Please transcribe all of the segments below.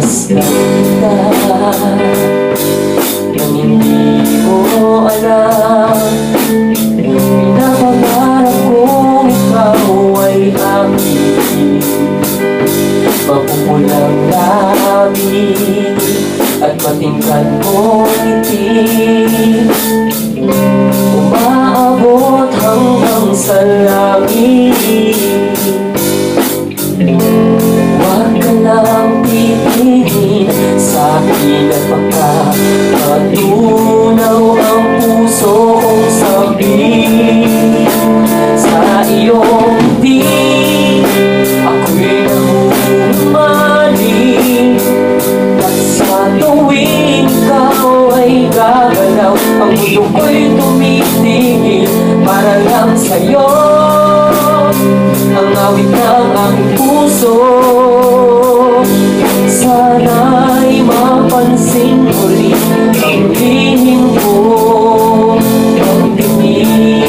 Masdan ka nang hindi mo alam. Pinapangarap kong ikaw ay aking mapupulang labi at matingkad mong ngiti, umaabot hanggang sa langit. Huwag ka lang titingin sa akin at magpapatunaw ang puso kong sabik. Sa iyong ngiti ako'y nahumaling, at sa tuwing ikaw ay gagalaw, ang mundo ko'y tumitigil para lang sa'yo. Ang awit ng aking puso, sana'y mapansin ulit ang lihim kong pagtingin.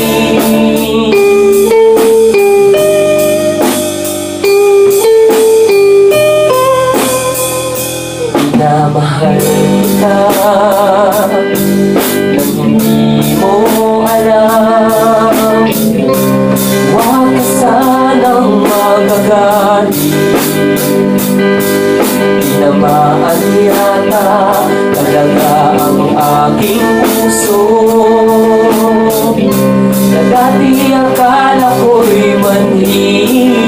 Minamahal kita nang hindi mo alam. Huwag ka sanang magagalit, tinamaan yata talaga ang aking puso, na dati akala ko'y manhihik.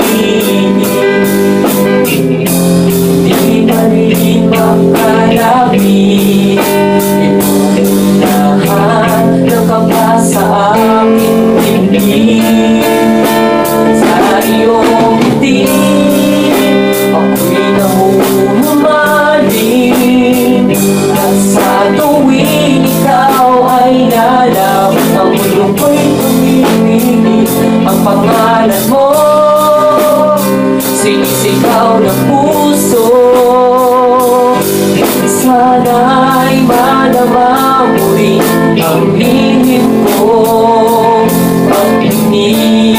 Hindi pa rin makalapit itong lahat ng kaba sa aking dibdib. Sa iyong ngiti ako'y nahuhumaling, at sa tuwing ikaw ay lalaw, ang mundo ko'y tumingin. Ang pangalan mo sinisigaw ng puso, sana'y madama mo rin ang lihim kong pagtingin.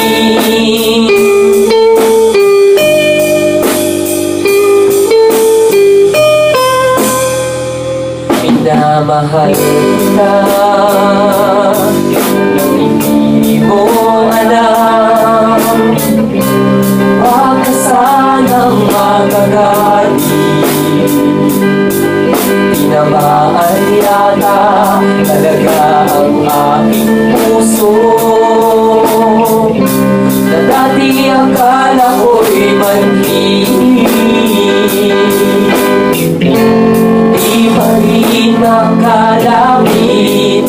Minamahal kita nang hindi mo alam. Huwag ka sanang magagalit, tinamaan yata talaga ang aking puso, na dati akala ko'y manhihik. Di pa rin makalamit,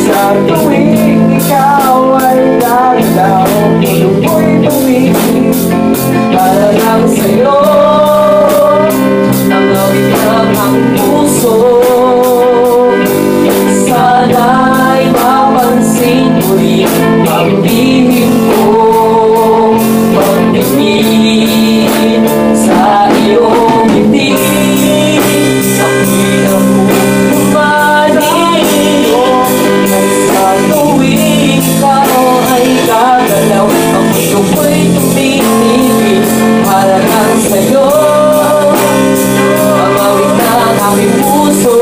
sa tuwing ikaw ay gagalaw, mundo ko'y tumingin para lang sa'yo. Ang awit ng aking puso, sana'y mapansin mo rin ang lihim kong pagtingin. Sa iyong ngiti ako'y nahuhumaling, sa tuwing ikaw ay gagalaw, ang mundo ko'y tumitigil para lang sa'yo. Ang awit ng aking puso,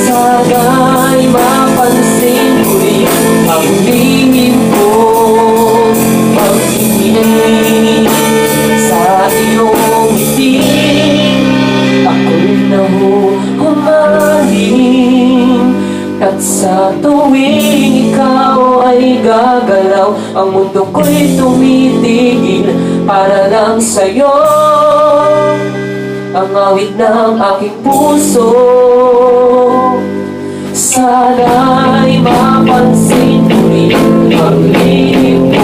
sana'y mapansin mo rin ang lihim kong pagtingin. Sa iyong ngiti ako'y nahuhumaling, at sa tuwing ikaw ay gagalaw, ang mundo ko'y tumitigil para lang sa'yo. Ang awit ng aking puso, sana'y mapansin mo rin ang lihim